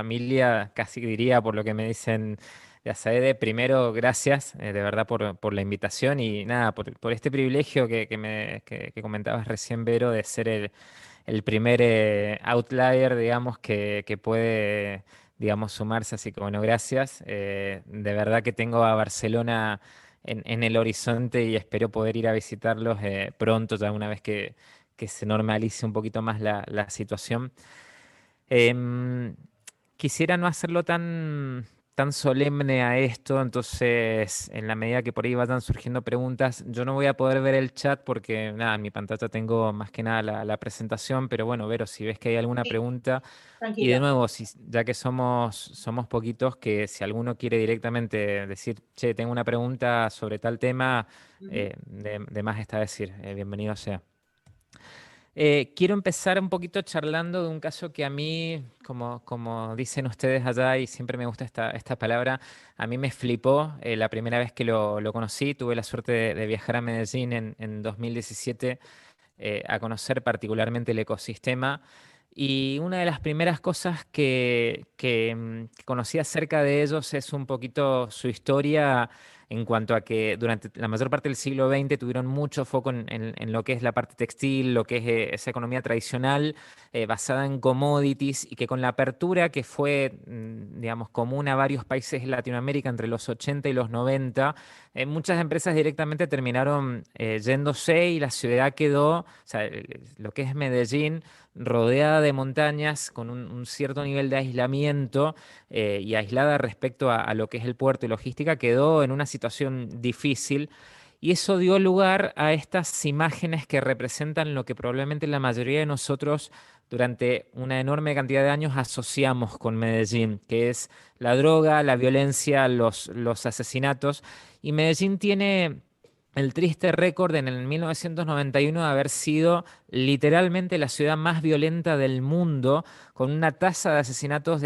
familia, casi diría por lo que me dicen de Asaede. Primero, gracias de verdad por la invitación y nada, por este privilegio que comentabas recién, Vero, de ser el primer outlier, digamos, que puede, digamos, sumarse. Así que bueno, gracias. De verdad que tengo a Barcelona en el horizonte y espero poder ir a visitarlos pronto, ya una vez que se normalice un poquito más la situación. Em, Quisiera no hacerlo tan solemne a esto, entonces en la medida que por ahí vayan surgiendo preguntas, yo no voy a poder ver el chat porque nada, en mi pantalla tengo más que nada la presentación, pero bueno, Vero, si ves que hay alguna Sí, pregunta, y de tranquilo. nuevo, ya que somos poquitos, que si alguno quiere directamente decir, che, tengo una pregunta sobre tal tema, Ujú. de más está decir, bienvenido sea. Quiero empezar un poquito charlando de un caso que a mí, como dicen ustedes allá, y siempre me gusta esta palabra, a mí me flipó la primera vez que lo conocí. Tuve la suerte de viajar a Medellín en 2017 a conocer particularmente el ecosistema. Y una de las primeras cosas que conocí acerca de ellos es un poquito su historia en cuanto a que durante la mayor parte del siglo XX tuvieron mucho foco en lo que es la parte textil, lo que es esa economía tradicional basada en commodities y que con la apertura que fue, digamos, común a varios países de Latinoamérica entre los 80 y los 90, muchas empresas directamente terminaron yéndose y la ciudad quedó, o sea, lo que es Medellín, rodeada de montañas, con un cierto nivel de aislamiento y aislada respecto a lo que es el puerto y logística, quedó en una situación difícil. Y eso dio lugar a estas imágenes que representan lo que probablemente la mayoría de nosotros durante una enorme cantidad de años asociamos con Medellín, que es la droga, la violencia, los asesinatos. Y Medellín tiene el triste récord en el 1991 de haber sido literalmente la ciudad más violenta del mundo, con una tasa de asesinatos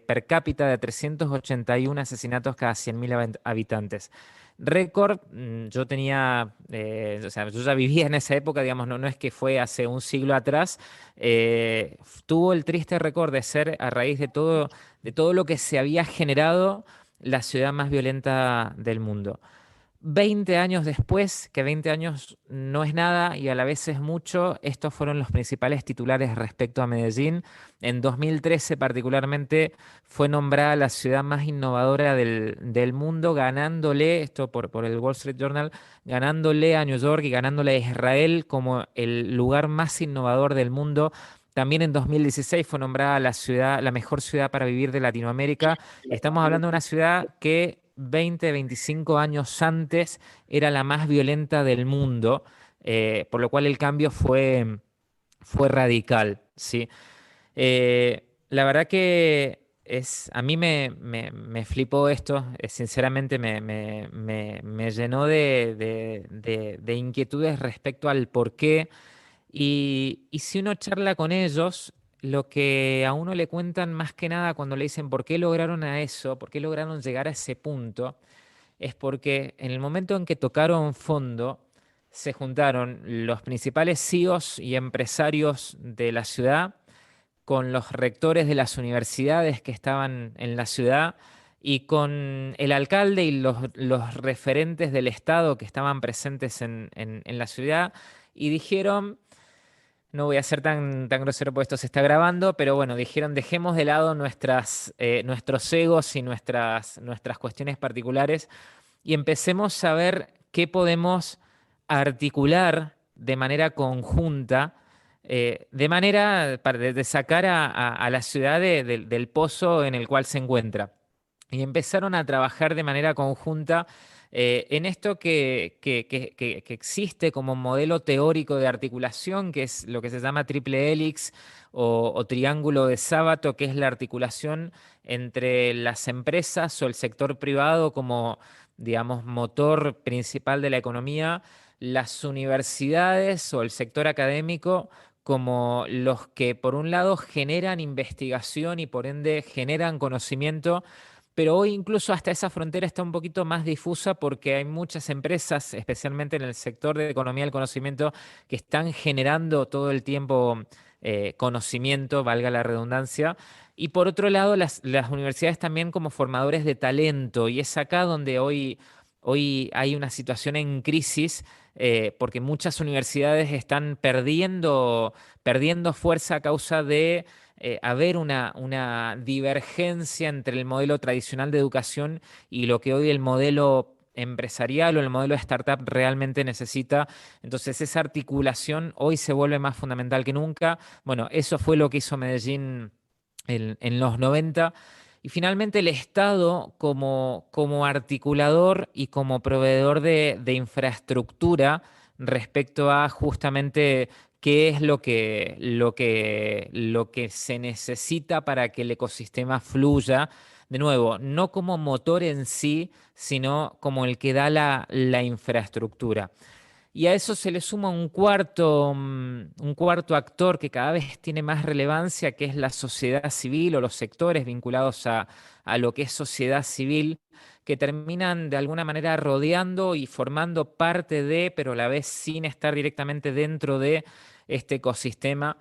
per cápita de 381 asesinatos cada 100.000 habitantes. Récord, yo tenía, o sea, yo ya vivía en esa época, digamos, no es que fue hace un siglo atrás, tuvo el triste récord de ser a raíz de todo lo que se había generado la ciudad más violenta del mundo. 20 años después, que 20 años no es nada y a la vez es mucho, estos fueron los principales titulares respecto a Medellín. En 2013 particularmente fue nombrada la ciudad más innovadora del mundo, ganándole, esto por el Wall Street Journal, ganándole a New York y ganándole a Israel como el lugar más innovador del mundo. También en 2016 fue nombrada la mejor ciudad para vivir de Latinoamérica. Y estamos hablando de una ciudad que 20, 25 años antes era la más violenta del mundo, por lo cual el cambio fue radical, ¿sí? La verdad que a mí me flipó esto, sinceramente me llenó de inquietudes respecto al por qué. Y si uno charla con ellos, lo que a uno le cuentan más que nada cuando le dicen por qué lograron a eso, por qué lograron llegar a ese punto, es porque en el momento en que tocaron fondo, se juntaron los principales CEOs y empresarios de la ciudad con los rectores de las universidades que estaban en la ciudad y con el alcalde y los referentes del Estado que estaban presentes en la ciudad y dijeron, no voy a ser tan grosero porque esto se está grabando, pero bueno, dijeron, dejemos de lado nuestros egos y nuestras cuestiones particulares y empecemos a ver qué podemos articular de manera conjunta, de manera de sacar a la ciudad del pozo en el cual se encuentra. Y empezaron a trabajar de manera conjunta en esto que existe como modelo teórico de articulación, que es lo que se llama triple hélice o triángulo de Sábato, que es la articulación entre las empresas o el sector privado como, digamos, motor principal de la economía, las universidades o el sector académico como los que por un lado generan investigación y por ende generan conocimiento, pero hoy incluso hasta esa frontera está un poquito más difusa porque hay muchas empresas, especialmente en el sector de economía del conocimiento, que están generando todo el tiempo conocimiento, valga la redundancia. Y por otro lado, las universidades también como formadores de talento. Y es acá donde hoy hay una situación en crisis, porque muchas universidades están perdiendo fuerza a causa de haber una divergencia entre el modelo tradicional de educación y lo que hoy el modelo empresarial o el modelo de startup realmente necesita. Entonces esa articulación hoy se vuelve más fundamental que nunca. Bueno, eso fue lo que hizo Medellín en los 90. Y finalmente el Estado como articulador y como proveedor de infraestructura respecto a justamente qué es lo que se necesita para que el ecosistema fluya. De nuevo, no como motor en sí, sino como el que da la infraestructura. Y a eso se le suma un cuarto actor que cada vez tiene más relevancia, que es la sociedad civil o los sectores vinculados a lo que es sociedad civil, que terminan de alguna manera rodeando y formando parte de, pero a la vez sin estar directamente dentro de este ecosistema.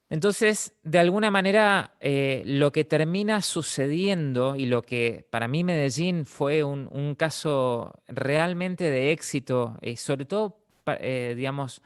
Entonces, de alguna manera, lo que termina sucediendo y lo que para mí Medellín fue un caso realmente de éxito, y sobre todo, digamos,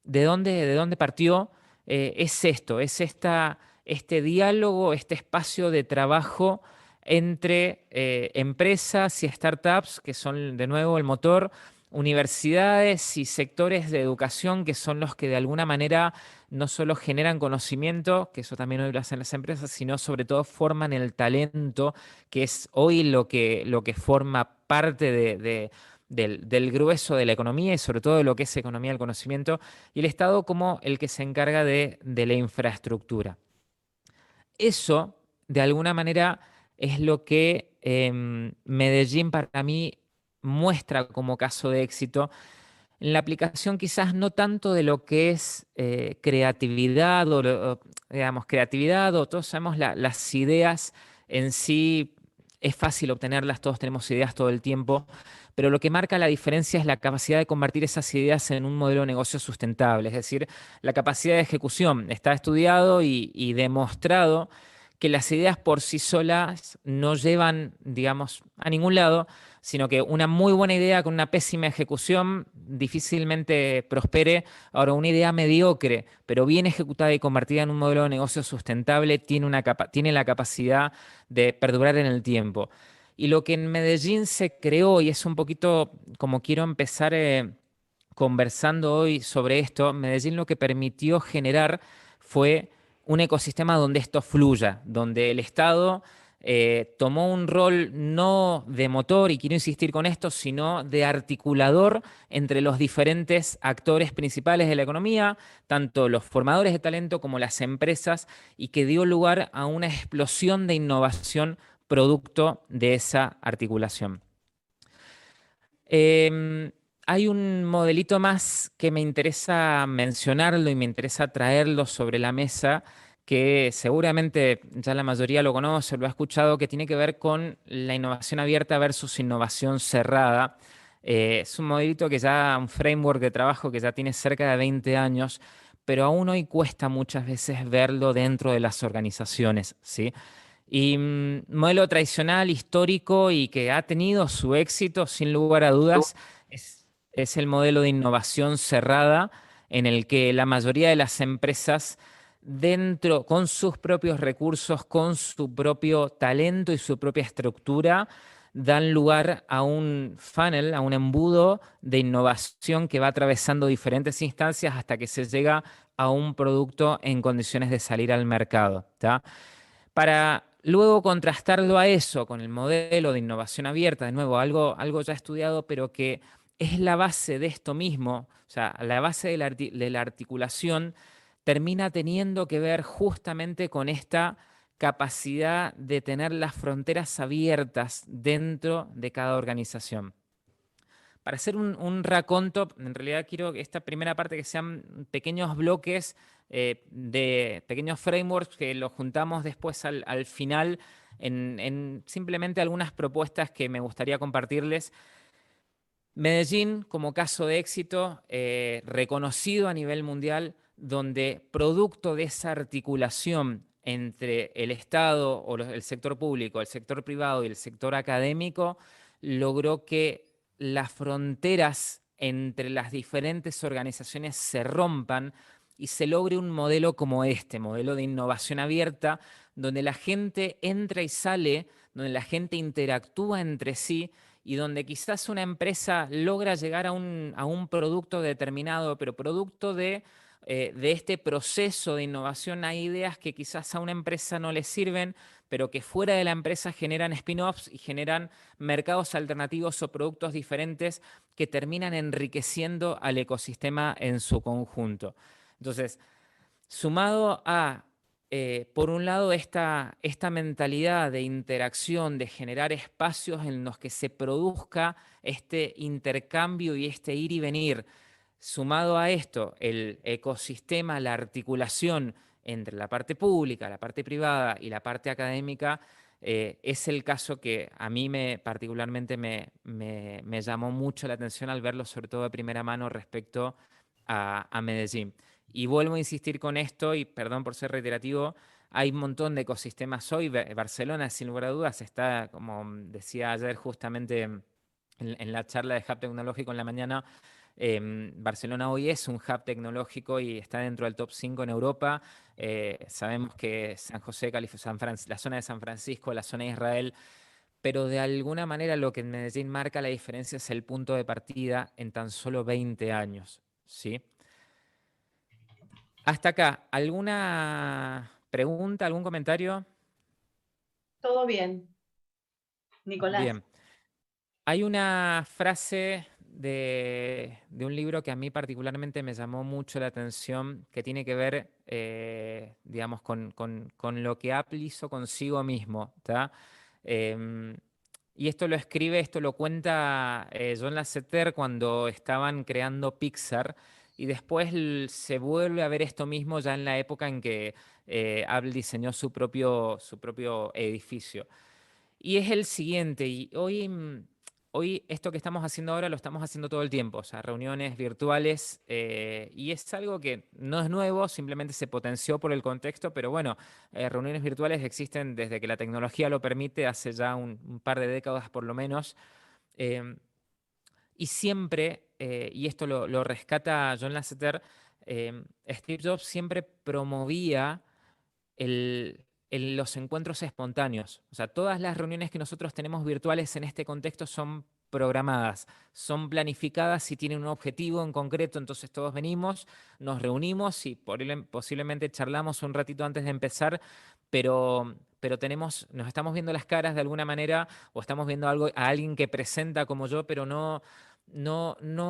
de dónde partió, es esto, este diálogo, este espacio de trabajo entre empresas y startups, que son de nuevo el motor, universidades y sectores de educación, que son los que de alguna manera no solo generan conocimiento, que eso también hoy lo hacen las empresas, sino sobre todo forman el talento, que es hoy lo que forma parte del grueso de la economía y sobre todo de lo que es economía del conocimiento, y el Estado como el que se encarga de la infraestructura. Eso, de alguna manera, es lo que Medellín para mí muestra como caso de éxito en la aplicación quizás no tanto de lo que es creatividad digamos, creatividad o todos sabemos las ideas en sí, es fácil obtenerlas, todos tenemos ideas todo el tiempo, pero lo que marca la diferencia es la capacidad de convertir esas ideas en un modelo de negocio sustentable, es decir, la capacidad de ejecución. Está estudiado y demostrado que las ideas por sí solas no llevan, digamos, a ningún lado, sino que una muy buena idea con una pésima ejecución difícilmente prospere. Ahora, una idea mediocre, pero bien ejecutada y convertida en un modelo de negocio sustentable, tiene la capacidad de perdurar en el tiempo. Y lo que en Medellín se creó, y es un poquito como quiero empezar conversando hoy sobre esto, Medellín lo que permitió generar fue un ecosistema donde esto fluya, donde el Estado tomó un rol no de motor, y quiero insistir con esto, sino de articulador entre los diferentes actores principales de la economía, tanto los formadores de talento como las empresas, y que dio lugar a una explosión de innovación producto de esa articulación. Em, Hay un modelito más que me interesa mencionarlo y me interesa traerlo sobre la mesa, que seguramente ya la mayoría lo conoce, lo ha escuchado, que tiene que ver con la innovación abierta versus innovación cerrada. Es un modelito un framework de trabajo que ya tiene cerca de 20 años, pero aún hoy cuesta muchas veces verlo dentro de las organizaciones, ¿sí? Y modelo tradicional, histórico y que ha tenido su éxito, sin lugar a dudas, es el modelo de innovación cerrada, en el que la mayoría de las empresas, dentro, con sus propios recursos, con su propio talento y su propia estructura, dan lugar a un funnel, a un embudo de innovación que va atravesando diferentes instancias hasta que se llega a un producto en condiciones de salir al mercado, ¿tá? Para luego contrastarlo a eso con el modelo de innovación abierta, de nuevo, algo ya estudiado, pero que es la base de esto mismo, o sea, la base de la articulación termina teniendo que ver justamente con esta capacidad de tener las fronteras abiertas dentro de cada organización. Para hacer un raconto, en realidad quiero que esta primera parte que sean pequeños bloques de pequeños frameworks que los juntamos después al final en simplemente algunas propuestas que me gustaría compartirles. Medellín, como caso de éxito, reconocido a nivel mundial, donde producto de esa articulación entre el Estado o el sector público, el sector privado y el sector académico, logró que las fronteras entre las diferentes organizaciones se rompan y se logre un modelo como este, modelo de innovación abierta, donde la gente entra y sale, donde la gente interactúa entre sí y donde quizás una empresa logra llegar a un producto determinado, pero producto de este proceso de innovación hay ideas que quizás a una empresa no le sirven, pero que fuera de la empresa generan spin-offs y generan mercados alternativos o productos diferentes que terminan enriqueciendo al ecosistema en su conjunto. Entonces, sumado a, por un lado, esta mentalidad de interacción, de generar espacios en los que se produzca este intercambio y este ir y venir, sumado a esto, el ecosistema, la articulación entre la parte pública, la parte privada y la parte académica, es el caso que a mí particularmente me llamó mucho la atención al verlo, sobre todo de primera mano respecto a Medellín. Y vuelvo a insistir con esto, y perdón por ser reiterativo, hay un montón de ecosistemas hoy. Barcelona, sin lugar a dudas, está, como decía ayer justamente en la charla de Hub Tecnológico en la mañana, Barcelona hoy es un hub tecnológico y está dentro del top 5 en Europa. Sabemos que San José, la zona de San Francisco, la zona de Israel, pero de alguna manera lo que en Medellín marca la diferencia es el punto de partida en tan solo 20 años, ¿sí? Hasta acá, ¿alguna pregunta, algún comentario? Todo bien, Nicolás. Bien. Hay una frase de un libro que a mí particularmente me llamó mucho la atención, que tiene que ver, digamos, con lo que Apple hizo consigo mismo, ¿tá? Em, y esto lo escribe, esto lo cuenta John Lasseter cuando estaban creando Pixar, y después se vuelve a ver esto mismo ya en la época en que Apple diseñó su propio edificio. Y es el siguiente, y hoy, hoy esto que estamos haciendo ahora lo estamos haciendo todo el tiempo, o sea, reuniones virtuales, y es algo que no es nuevo, simplemente se potenció por el contexto, pero bueno, reuniones virtuales existen desde que la tecnología lo permite, hace ya un par de décadas por lo menos, em, y siempre, y esto lo rescata John Lasseter, Steve Jobs siempre promovía los encuentros espontáneos. O sea, todas las reuniones que nosotros tenemos virtuales en este contexto son programadas, son planificadas y tienen un objetivo en concreto, entonces todos venimos, nos reunimos y posiblemente charlamos un ratito antes de empezar, pero nos estamos viendo las caras de alguna manera o estamos viendo algo, a alguien que presenta como yo, pero no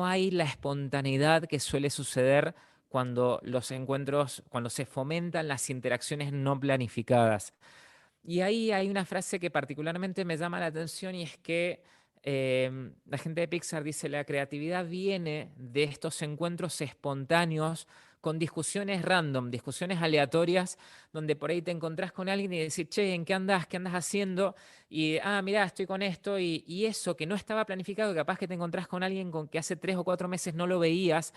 hay la espontaneidad que suele suceder cuando los encuentros, cuando se fomentan las interacciones no planificadas. Y ahí hay una frase que particularmente me llama la atención y es que la gente de Pixar dice, la creatividad viene de estos encuentros espontáneos con discusiones random, discusiones aleatorias, donde por ahí te encontrás con alguien y decís, che, ¿en qué andás? ¿Qué andas haciendo? Y, mirá, estoy con esto, y eso que no estaba planificado, capaz que te encontrás con alguien con que hace 3 o 4 meses no lo veías,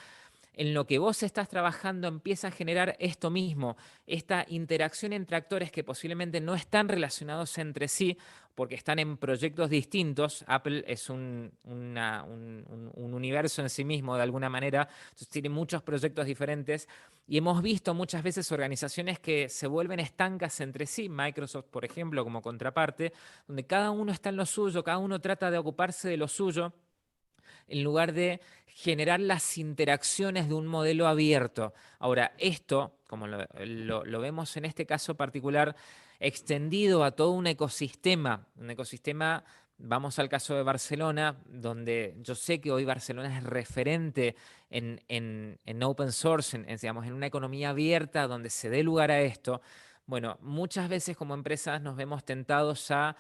en lo que vos estás trabajando empieza a generar esto mismo, esta interacción entre actores que posiblemente no están relacionados entre sí porque están en proyectos distintos. Apple es un universo en sí mismo de alguna manera, entonces tiene muchos proyectos diferentes y hemos visto muchas veces organizaciones que se vuelven estancas entre sí, Microsoft por ejemplo como contraparte, donde cada uno está en lo suyo, cada uno trata de ocuparse de lo suyo en lugar de generar las interacciones de un modelo abierto. Ahora, esto, como lo vemos en este caso particular, extendido a todo un ecosistema, vamos al caso de Barcelona, donde yo sé que hoy Barcelona es referente en open source, digamos, en una economía abierta donde se dé lugar a esto. Bueno, muchas veces como empresas nos vemos tentados a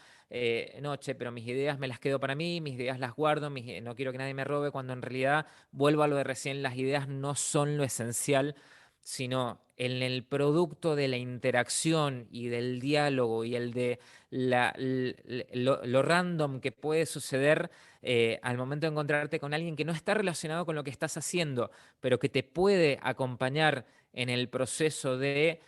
no, che, pero mis ideas me las quedo para mí, mis ideas las guardo, no quiero que nadie me robe, cuando en realidad, vuelvo a lo de recién, las ideas no son lo esencial, sino en el producto de la interacción y del diálogo y el de lo random que puede suceder al momento de encontrarte con alguien que no está relacionado con lo que estás haciendo, pero que te puede acompañar en el proceso de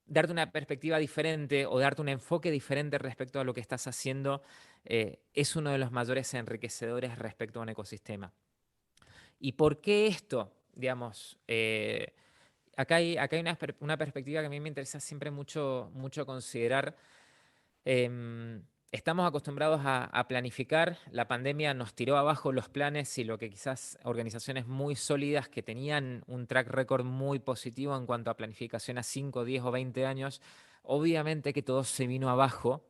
darte una perspectiva diferente o darte un enfoque diferente respecto a lo que estás haciendo, es uno de los mayores enriquecedores respecto a un ecosistema. ¿Y por qué esto? Digamos, acá hay una perspectiva que a mí me interesa siempre mucho, mucho considerar. Estamos acostumbrados a planificar. La pandemia nos tiró abajo los planes y lo que quizás organizaciones muy sólidas que tenían un track record muy positivo en cuanto a planificación a 5, 10 o 20 años, obviamente que todo se vino abajo.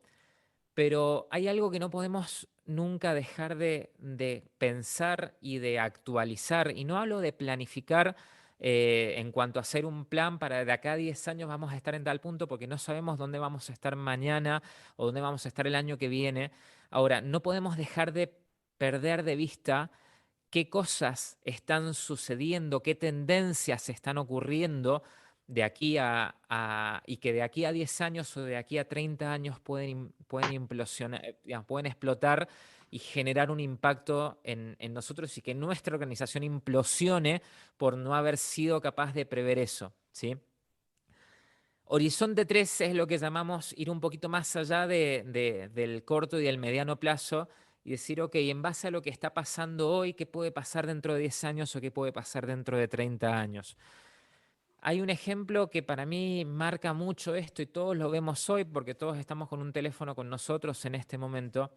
Pero hay algo que no podemos nunca dejar de pensar y de actualizar. Y no hablo de planificar en cuanto a hacer un plan para de acá a 10 años vamos a estar en tal punto porque no sabemos dónde vamos a estar mañana o dónde vamos a estar el año que viene. Ahora, no podemos dejar de perder de vista qué cosas están sucediendo, qué tendencias están ocurriendo de aquí y que de aquí a 10 años o de aquí a 30 años pueden implosionar, digamos, pueden explotar y generar un impacto en nosotros y que nuestra organización implosione por no haber sido capaz de prever eso, ¿sí? Horizonte 3 es lo que llamamos ir un poquito más allá del corto y del mediano plazo y decir, ok, en base a lo que está pasando hoy, ¿qué puede pasar dentro de 10 años o qué puede pasar dentro de 30 años? Hay un ejemplo que para mí marca mucho esto y todos lo vemos hoy porque todos estamos con un teléfono con nosotros en este momento.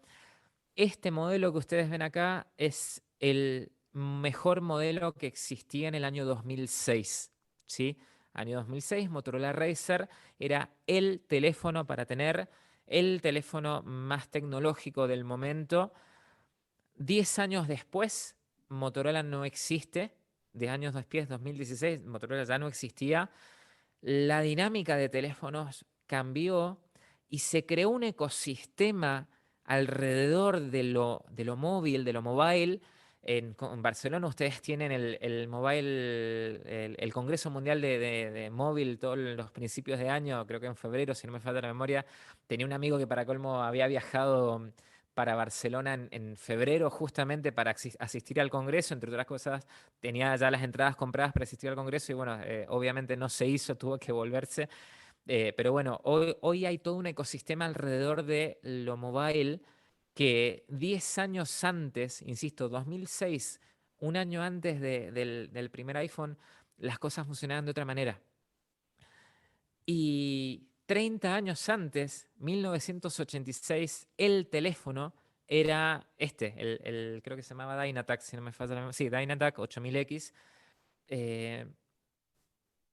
Este modelo que ustedes ven acá es el mejor modelo que existía en el año 2006, ¿sí? Año 2006, Motorola Razr era el teléfono para tener, el teléfono más tecnológico del momento. 10 años después, Motorola no existe. 10 años después, 2016, Motorola ya no existía. La dinámica de teléfonos cambió y se creó un ecosistema alrededor de lo móvil, de lo mobile. En Barcelona ustedes tienen el mobile, el Congreso Mundial de Móvil todos los principios de año, creo que en febrero, si no me falta la memoria. Tenía un amigo que para colmo había viajado para Barcelona en febrero justamente para asistir al Congreso, entre otras cosas tenía ya las entradas compradas para asistir al Congreso y bueno, obviamente no se hizo, tuvo que volverse. Pero bueno, hoy hay todo un ecosistema alrededor de lo mobile que 10 años antes, insisto, 2006, un año antes del primer iPhone, las cosas funcionaban de otra manera. Y 30 años antes, 1986, el teléfono era creo que se llamaba Dynatac, si no me falla la memoria. Sí, Dynatac 8000X. eh,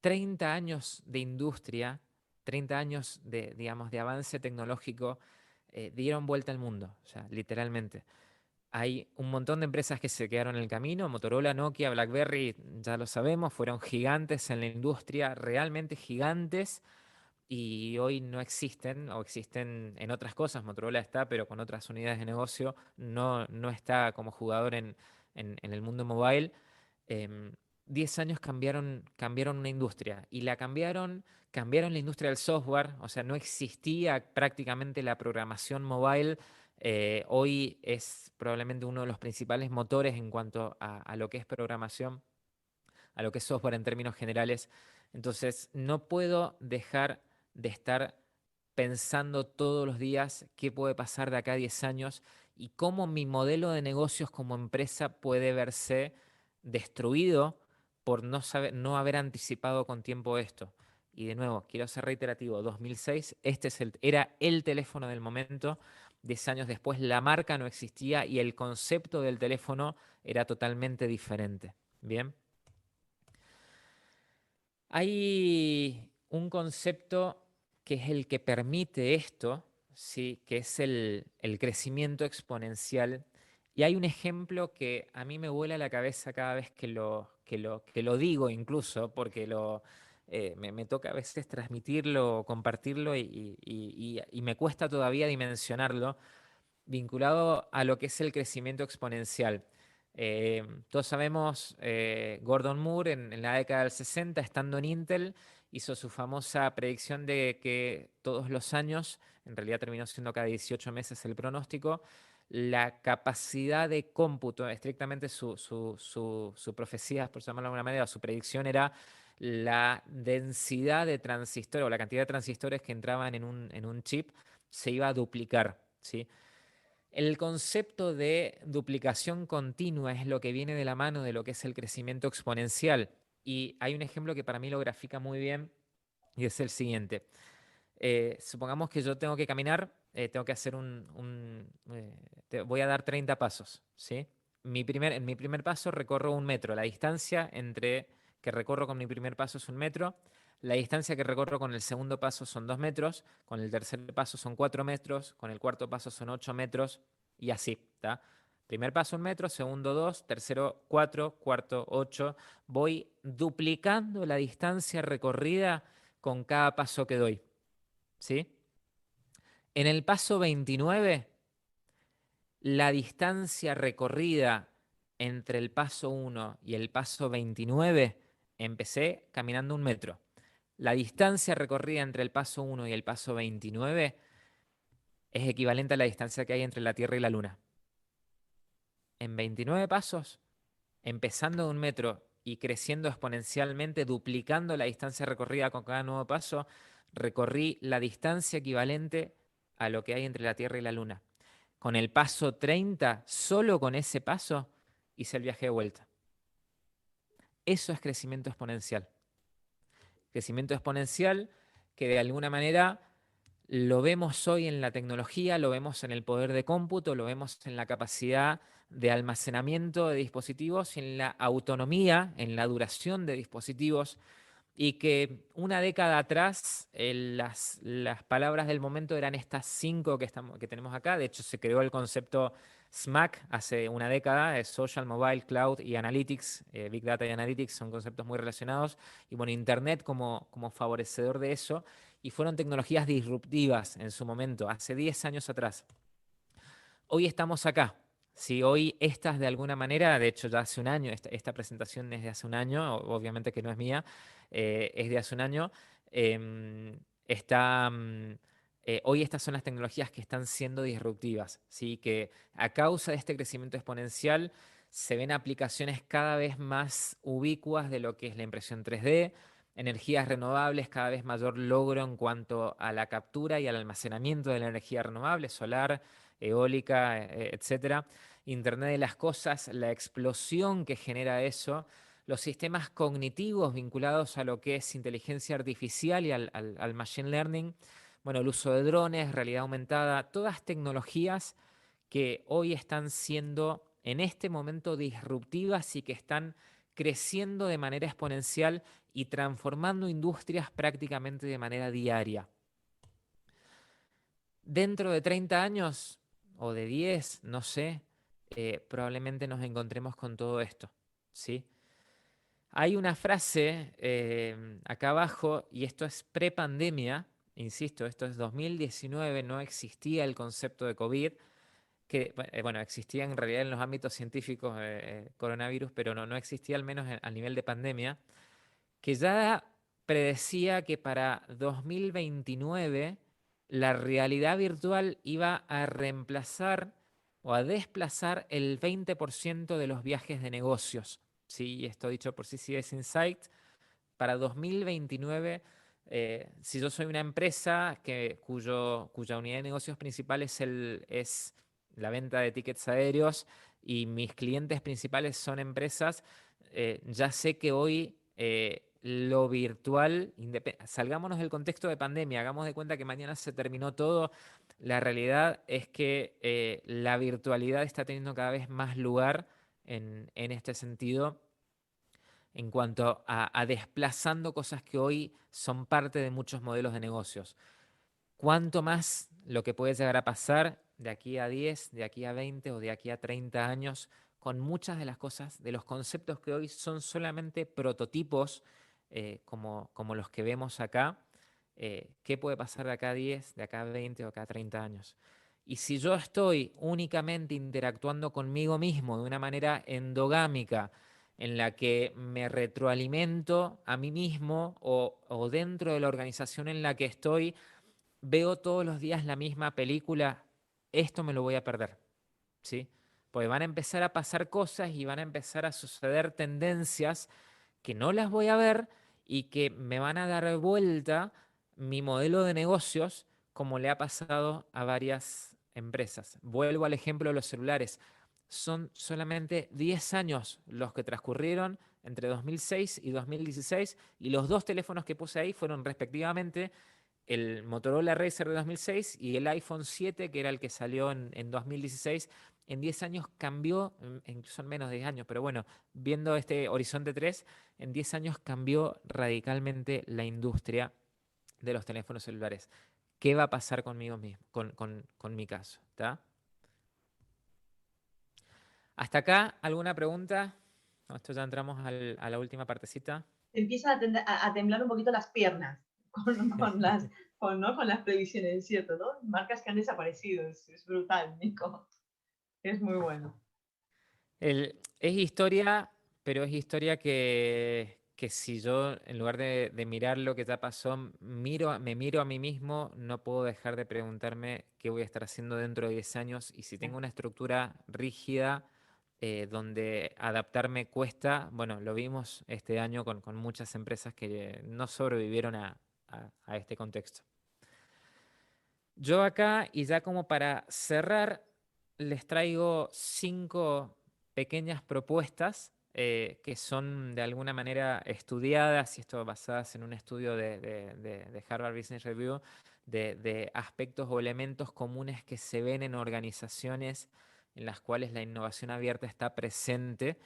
30 años de industria, 30 años de, digamos, de avance tecnológico, dieron vuelta al mundo, o sea, literalmente. Hay un montón de empresas que se quedaron en el camino, Motorola, Nokia, BlackBerry, ya lo sabemos, fueron gigantes en la industria, realmente gigantes, y hoy no existen o existen en otras cosas. Motorola está, pero con otras unidades de negocio, no está como jugador en el mundo mobile. em, 10 años cambiaron una industria y cambiaron la industria del software, o sea, no existía prácticamente la programación mobile. Hoy es probablemente uno de los principales motores en cuanto a lo que es programación, a lo que es software en términos generales. Entonces, no puedo dejar de estar pensando todos los días qué puede pasar de acá a 10 años y cómo mi modelo de negocios como empresa puede verse destruido por no haber anticipado con tiempo esto. Y de nuevo, quiero ser reiterativo, 2006, era el teléfono del momento. 10 años después la marca no existía y el concepto del teléfono era totalmente diferente. Bien. Hay un concepto que es el que permite esto, ¿sí? Que es el crecimiento exponencial. Y hay un ejemplo que a mí me vuela la cabeza cada vez que lo digo, incluso, porque me toca a veces transmitirlo, compartirlo y me cuesta todavía dimensionarlo vinculado a lo que es el crecimiento exponencial. Todos sabemos, Gordon Moore en la década del 60, estando en Intel, hizo su famosa predicción de que todos los años, en realidad terminó siendo cada 18 meses el pronóstico, la capacidad de cómputo, estrictamente su profecía, por llamarlo de alguna manera, su predicción era la densidad de transistores o la cantidad de transistores que entraban en un chip se iba a duplicar, ¿sí? El concepto de duplicación continua es lo que viene de la mano de lo que es el crecimiento exponencial. Y hay un ejemplo que para mí lo grafica muy bien y es el siguiente. Supongamos que yo tengo que caminar, tengo que hacer voy a dar 30 pasos, ¿sí? En mi primer paso recorro 1 metro. La distancia que recorro con mi primer paso es 1 metro. La distancia que recorro con el segundo paso son 2 metros. Con el tercer paso son 4 metros. Con el cuarto paso son 8 metros. Y así, ¿está? Primer paso 1 metro, segundo 2, tercero 4, cuarto 8. Voy duplicando la distancia recorrida con cada paso que doy. ¿Sí? En el paso 29, la distancia recorrida entre el paso 1 y el paso 29, empecé caminando 1 metro. La distancia recorrida entre el paso 1 y el paso 29 es equivalente a la distancia que hay entre la Tierra y la Luna. En 29 pasos, empezando de 1 metro y creciendo exponencialmente, duplicando la distancia recorrida con cada nuevo paso, recorrí la distancia equivalente a lo que hay entre la Tierra y la Luna. Con el paso 30, solo con ese paso, hice el viaje de vuelta. Eso es crecimiento exponencial. Crecimiento exponencial que de alguna manera lo vemos hoy en la tecnología, lo vemos en el poder de cómputo, lo vemos en la capacidad de almacenamiento de dispositivos, en la autonomía, en la duración de dispositivos, y que una década atrás las palabras del momento eran estas 5 que tenemos acá. De hecho, se creó el concepto SMAC hace una década, es Social, Mobile, Cloud y Analytics. Big Data y Analytics son conceptos muy relacionados. Y bueno, Internet como favorecedor de eso. Y fueron tecnologías disruptivas en su momento, hace 10 años atrás. Hoy estamos acá. Si hoy estas de alguna manera, de hecho ya hace un año, esta presentación es de hace un año, obviamente que no es mía, es de hace un año, em, está, hoy estas son las tecnologías que están siendo disruptivas, ¿sí? Que a causa de este crecimiento exponencial se ven aplicaciones cada vez más ubicuas de lo que es la impresión 3D, energías renovables, cada vez mayor logro en cuanto a la captura y al almacenamiento de la energía renovable, solar, eólica, etcétera. Internet de las cosas, la explosión que genera eso, los sistemas cognitivos vinculados a lo que es inteligencia artificial y al machine learning, bueno, el uso de drones, realidad aumentada, todas tecnologías que hoy están siendo en este momento disruptivas y que están creciendo de manera exponencial y transformando industrias prácticamente de manera diaria. Dentro de 30 años o de 10, no sé, probablemente nos encontremos con todo esto, ¿sí? Hay una frase acá abajo, y esto es prepandemia, insisto, esto es 2019, no existía el concepto de COVID, que, bueno, existía en realidad en los ámbitos científicos coronavirus, pero no existía al menos a nivel de pandemia, que ya predecía que para 2029 la realidad virtual iba a reemplazar o a desplazar el 20% de los viajes de negocios. Sí, esto dicho por CCS Insight, para 2029, si yo soy una empresa cuya unidad de negocios principal es la venta de tickets aéreos y mis clientes principales son empresas, ya sé que hoy lo virtual, salgámonos del contexto de pandemia, hagamos de cuenta que mañana se terminó todo, la realidad es que la virtualidad está teniendo cada vez más lugar en este sentido en cuanto a desplazando cosas que hoy son parte de muchos modelos de negocios. ¿Cuánto más lo que puede llegar a pasar de aquí a 10, de aquí a 20 o de aquí a 30 años con muchas de las cosas, de los conceptos que hoy son solamente prototipos, como los que vemos acá? ¿Qué puede pasar de acá a 10, de acá a 20 o acá a 30 años? Y si yo estoy únicamente interactuando conmigo mismo de una manera endogámica, en la que me retroalimento a mí mismo o dentro de la organización en la que estoy, veo todos los días la misma película, esto me lo voy a perder, ¿sí? Porque van a empezar a pasar cosas y van a empezar a suceder tendencias que no las voy a ver y que me van a dar vuelta mi modelo de negocios como le ha pasado a varias empresas. Vuelvo al ejemplo de los celulares. Son solamente 10 años los que transcurrieron entre 2006 y 2016 y los dos teléfonos que puse ahí fueron respectivamente el Motorola Razr de 2006 y el iPhone 7, que era el que salió en 2016. En 10 años cambió, son menos de 10 años, pero bueno, viendo este horizonte 3, en 10 años cambió radicalmente la industria de los teléfonos celulares. ¿Qué va a pasar conmigo mismo, con mi caso? ¿Está? ¿Hasta acá alguna pregunta? No, esto ya entramos a la última partecita. Empiezan a temblar un poquito las piernas con las previsiones, ¿cierto? ¿No? Marcas que han desaparecido, es brutal, Nico. Es muy bueno. Es historia, pero es historia que si yo, en lugar de mirar lo que ya pasó, me miro a mí mismo, no puedo dejar de preguntarme qué voy a estar haciendo dentro de 10 años y si tengo una estructura rígida donde adaptarme cuesta, bueno, lo vimos este año con muchas empresas que no sobrevivieron a este contexto. Yo acá, y ya como para cerrar, les traigo 5 pequeñas propuestas que son de alguna manera estudiadas, y esto basadas en un estudio de Harvard Business Review, de aspectos o elementos comunes que se ven en organizaciones en las cuales la innovación abierta está presente.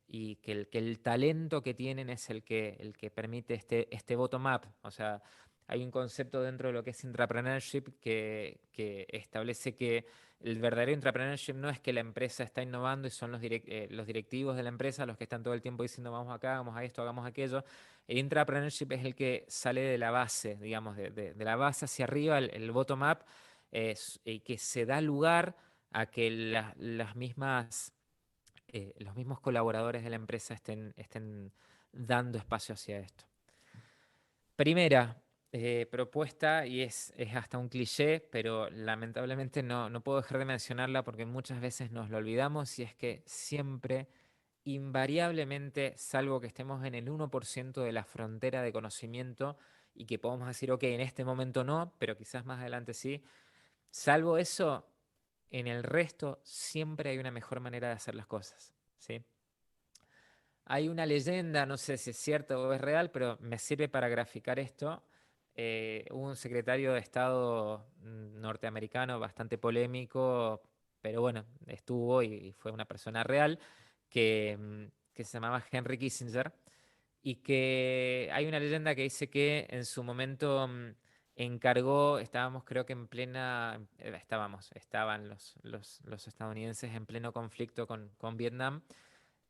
Y que el talento que tienen es el que permite este bottom-up. O sea, hay un concepto dentro de lo que es intrapreneurship que establece que el verdadero intrapreneurship no es que la empresa está innovando y son los directivos de la empresa los que están todo el tiempo diciendo vamos acá, hagamos esto, hagamos aquello. El intrapreneurship es el que sale de la base, digamos, de la base hacia arriba, el bottom-up, y que se da lugar a que los mismos colaboradores de la empresa estén dando espacio hacia esto. Primera propuesta, y es hasta un cliché, pero lamentablemente no puedo dejar de mencionarla porque muchas veces nos lo olvidamos, y es que siempre, invariablemente, salvo que estemos en el 1% de la frontera de conocimiento y que podamos decir, ok, en este momento no, pero quizás más adelante sí, salvo eso, en el resto siempre hay una mejor manera de hacer las cosas, ¿sí? Hay una leyenda, no sé si es cierto o es real, pero me sirve para graficar esto. Hubo un secretario de Estado norteamericano bastante polémico, pero bueno, estuvo y fue una persona real que se llamaba Henry Kissinger y que hay una leyenda que dice que en su momento encargó, estábamos creo que en plena, estaban los estadounidenses en pleno conflicto con Vietnam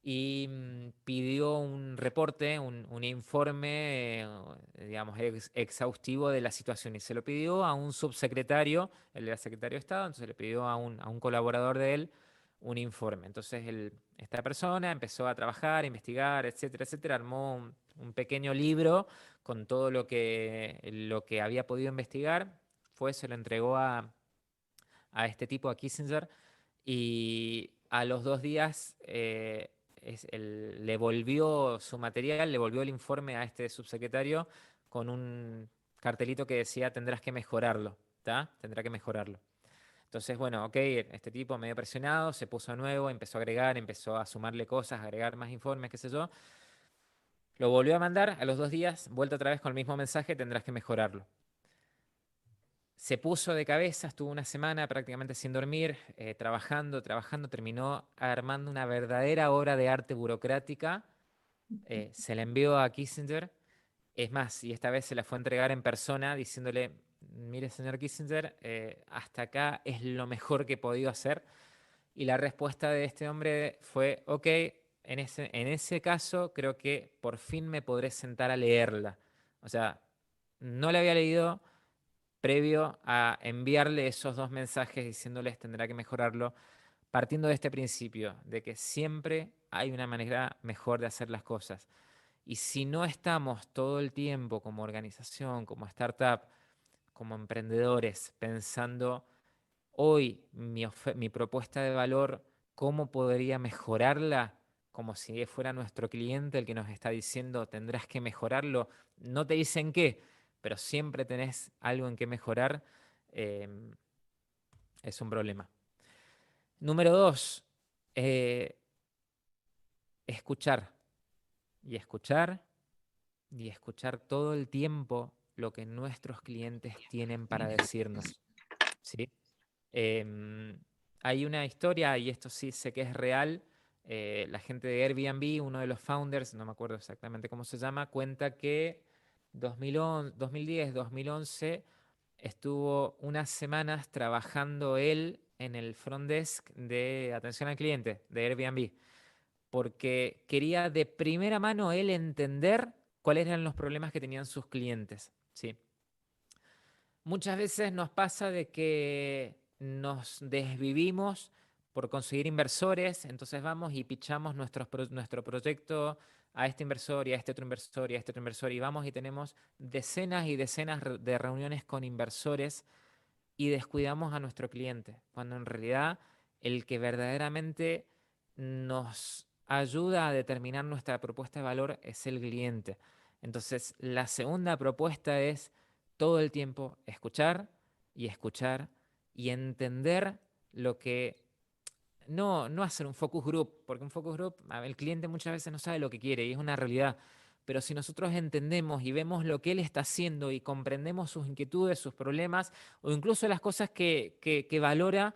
y pidió un reporte, un informe, digamos, exhaustivo de la situación. Y se lo pidió a un subsecretario, él era secretario de Estado, entonces le pidió a un colaborador de él un informe. Entonces esta persona empezó a trabajar, a investigar, etcétera, etcétera, armó un pequeño libro con todo lo que había podido investigar, se lo entregó a este tipo, a Kissinger, y a los 2 días le volvió su material, le volvió el informe a este subsecretario con un cartelito que decía tendrás que mejorarlo, ¿está? Tendrá que mejorarlo. Entonces, bueno, ok, este tipo medio presionado, se puso a nuevo, empezó a agregar, empezó a sumarle cosas, a agregar más informes, qué sé yo. Lo volvió a mandar a los 2 días, vuelta otra vez con el mismo mensaje, tendrás que mejorarlo. Se puso de cabeza, estuvo una semana prácticamente sin dormir, trabajando, terminó armando una verdadera obra de arte burocrática. Se la envió a Kissinger. Es más, y esta vez se la fue a entregar en persona, diciéndole, mire, señor Kissinger, hasta acá es lo mejor que he podido hacer. Y la respuesta de este hombre fue, ok, en ese caso creo que por fin me podré sentar a leerla. O sea, no la había leído previo a enviarle esos 2 mensajes diciéndoles tendrá que mejorarlo, partiendo de este principio, de que siempre hay una manera mejor de hacer las cosas. Y si no estamos todo el tiempo como organización, como startup, como emprendedores, pensando hoy mi propuesta de valor, cómo podría mejorarla como si fuera nuestro cliente el que nos está diciendo tendrás que mejorarlo. No te dicen qué, pero siempre tenés algo en que mejorar. em, es un problema. Número dos, eh, escuchar y escuchar y escuchar todo el tiempo lo que nuestros clientes tienen para decirnos, ¿sí? Em, Hay una historia, y esto sí sé que es real. La gente de Airbnb, uno de los founders, no me acuerdo exactamente cómo se llama, cuenta que 2011, 2010, 2011 estuvo unas semanas trabajando él en el front desk de atención al cliente de Airbnb, porque quería de primera mano él entender cuáles eran los problemas que tenían sus clientes, ¿sí? Muchas veces nos pasa de que nos desvivimos por conseguir inversores, entonces vamos y pichamos nuestro proyecto a este inversor y a este otro inversor y a este otro inversor y vamos y tenemos decenas y decenas de reuniones con inversores y descuidamos a nuestro cliente, cuando en realidad el que verdaderamente nos ayuda a determinar nuestra propuesta de valor es el cliente. Entonces, la segunda propuesta es todo el tiempo escuchar y escuchar y entender lo que... No hacer un focus group, porque un focus group, el cliente muchas veces no sabe lo que quiere y es una realidad. Pero si nosotros entendemos y vemos lo que él está haciendo y comprendemos sus inquietudes, sus problemas o incluso las cosas que valora,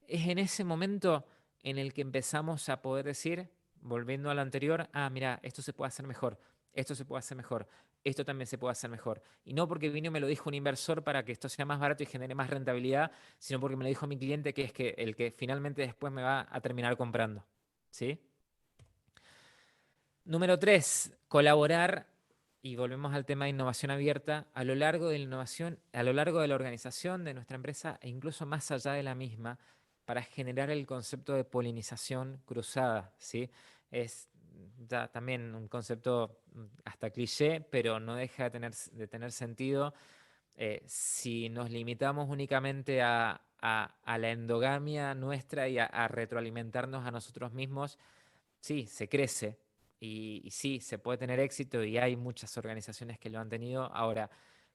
es en ese momento en el que empezamos a poder decir, volviendo a lo anterior, ah, mira, esto se puede hacer mejor, esto se puede hacer mejor, esto también se puede hacer mejor. Y no porque vino y me lo dijo un inversor para que esto sea más barato y genere más rentabilidad, sino porque me lo dijo mi cliente, que es que el que finalmente después me va a terminar comprando. ¿Sí? Número tres, colaborar, y volvemos al tema de innovación abierta, a lo largo de la innovación, a lo largo de la organización de nuestra empresa e incluso más allá de la misma, para generar el concepto de polinización cruzada, ¿sí? Es ya también un concepto hasta cliché, pero no deja de tener sentido si nos limitamos únicamente a la endogamia nuestra y a retroalimentarnos a nosotros mismos. Sí, se crece y sí, se puede tener éxito y hay muchas organizaciones que lo han tenido. Ahora,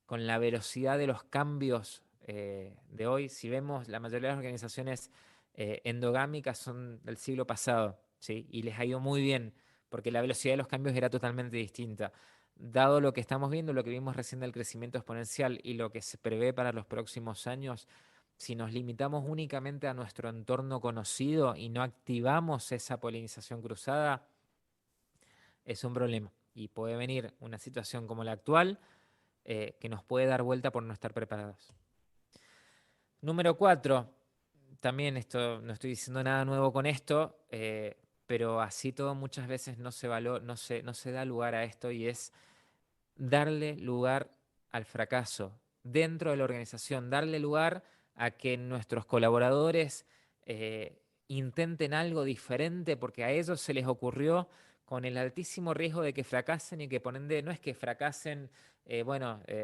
con la velocidad de los cambios de hoy, si vemos, la mayoría de las organizaciones endogámicas son del siglo pasado, ¿sí? Y les ha ido muy bien, porque la velocidad de los cambios era totalmente distinta. Dado lo que estamos viendo, lo que vimos recién del crecimiento exponencial y lo que se prevé para los próximos años, si nos limitamos únicamente a nuestro entorno conocido y no activamos esa polinización cruzada, es un problema. Y puede venir una situación como la actual que nos puede dar vuelta por no estar preparados. Número cuatro, también esto, no estoy diciendo nada nuevo con esto, pero así todo muchas veces no se da lugar a esto y es darle lugar al fracaso dentro de la organización, darle lugar a que nuestros colaboradores intenten algo diferente porque a ellos se les ocurrió con el altísimo riesgo de que fracasen y que por ende no es que fracasen,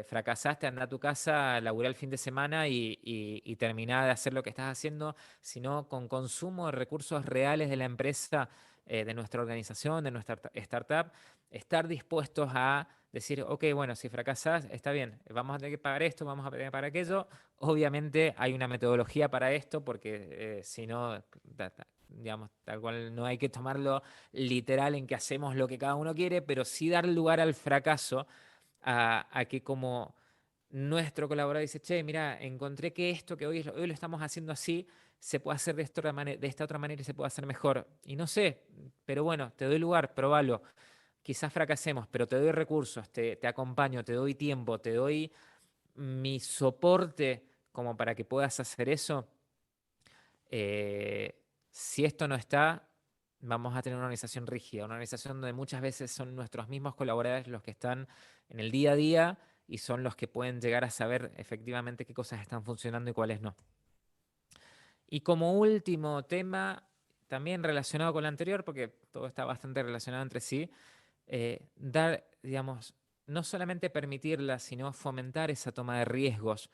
fracasaste, anda a tu casa, laburá el fin de semana y terminá de hacer lo que estás haciendo, sino con consumo de recursos reales de la empresa, de nuestra organización, de nuestra startup, estar dispuestos a decir, ok, bueno, si fracasas, está bien, vamos a tener que pagar esto, vamos a tener que pagar aquello. Obviamente hay una metodología para esto, porque si no, digamos, tal cual no hay que tomarlo literal en que hacemos lo que cada uno quiere, pero sí dar lugar al fracaso, a que como nuestro colaborador dice, che, mira, encontré que esto que hoy lo estamos haciendo así, se puede hacer de esta otra manera y se puede hacer mejor. Y no sé, pero bueno, te doy lugar, probalo. Quizás fracasemos, pero te doy recursos, te acompaño, te doy tiempo, te doy mi soporte como para que puedas hacer eso. Si esto no está, vamos a tener una organización rígida, una organización donde muchas veces son nuestros mismos colaboradores los que están en el día a día y son los que pueden llegar a saber efectivamente qué cosas están funcionando y cuáles no. Y como último tema, también relacionado con lo anterior, porque todo está bastante relacionado entre sí, dar, digamos, no solamente permitirla, sino fomentar esa toma de riesgos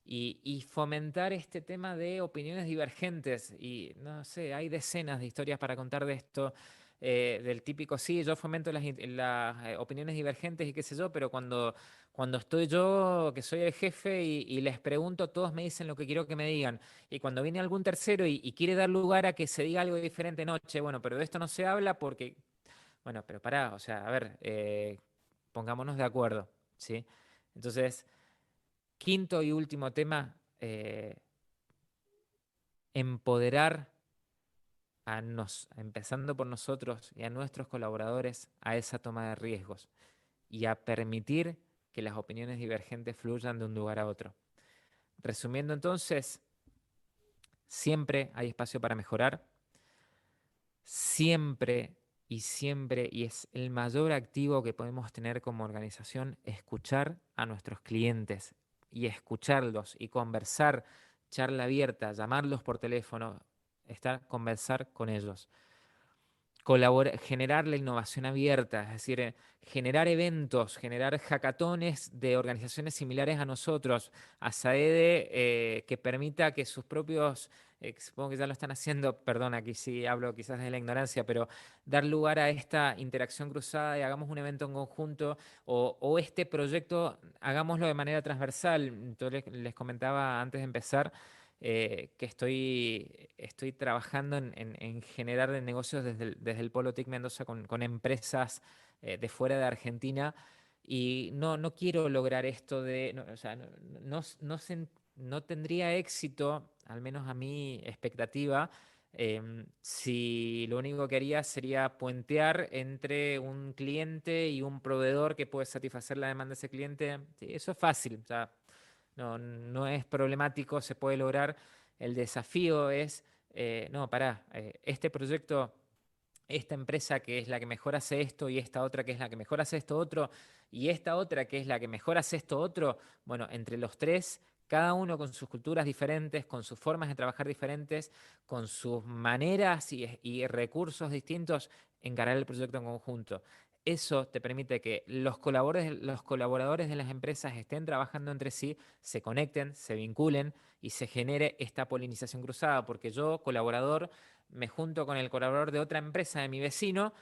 y fomentar este tema de opiniones divergentes. Y no sé, hay decenas de historias para contar de esto. del típico, sí, yo fomento las opiniones divergentes y qué sé yo, pero cuando estoy yo, que soy el jefe y les pregunto, todos me dicen lo que quiero que me digan. Y cuando viene algún tercero y quiere dar lugar a que se diga algo diferente, no, che, bueno, pero de esto no se habla porque, bueno, pero pará, o sea, a ver, pongámonos de acuerdo, ¿sí? Entonces, quinto y último tema, empoderar empezando por nosotros y a nuestros colaboradores, a esa toma de riesgos y a permitir que las opiniones divergentes fluyan de un lugar a otro. Resumiendo entonces, siempre hay espacio para mejorar, siempre siempre, y es el mayor activo que podemos tener como organización, escuchar a nuestros clientes y escucharlos y conversar, charla abierta, llamarlos por teléfono, conversar con ellos. Generar la innovación abierta, es decir, generar eventos, generar hackatones de organizaciones similares a nosotros, a SAEDE, que permita que sus propios, supongo que ya lo están haciendo, perdón, aquí sí hablo quizás de la ignorancia, pero dar lugar a esta interacción cruzada y hagamos un evento en conjunto o este proyecto, hagámoslo de manera transversal. Yo les comentaba antes de empezar que estoy trabajando en generar negocios desde el Polo TIC Mendoza con empresas de fuera de Argentina y no quiero lograr esto de, no, o sea, no tendría éxito, al menos a mi expectativa, si lo único que haría sería puentear entre un cliente y un proveedor que puede satisfacer la demanda de ese cliente. Sí, eso es fácil, o sea, no es problemático, se puede lograr. El desafío es, no, pará, este proyecto, esta empresa que es la que mejor hace esto y esta otra que es la que mejor hace esto otro y esta otra que es la que mejor hace esto otro, bueno, entre los tres, cada uno con sus culturas diferentes, con sus formas de trabajar diferentes, con sus maneras y recursos distintos, encarar el proyecto en conjunto. Eso te permite que los colaboradores de las empresas estén trabajando entre sí, se conecten, se vinculen y se genere esta polinización cruzada, porque yo, colaborador, me junto con el colaborador de otra empresa de mi vecino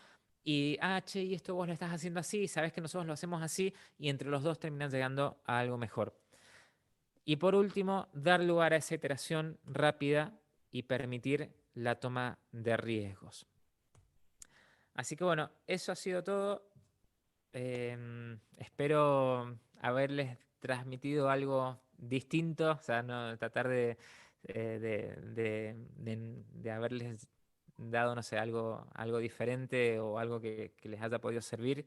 y, che, y esto vos lo estás haciendo así, sabes que nosotros lo hacemos así, y entre los dos terminan llegando a algo mejor. Y por último, dar lugar a esa iteración rápida y permitir la toma de riesgos. Así que bueno, eso ha sido todo. Espero haberles transmitido algo distinto, o sea, no tratar de haberles dado, no sé, algo diferente o algo que les haya podido servir.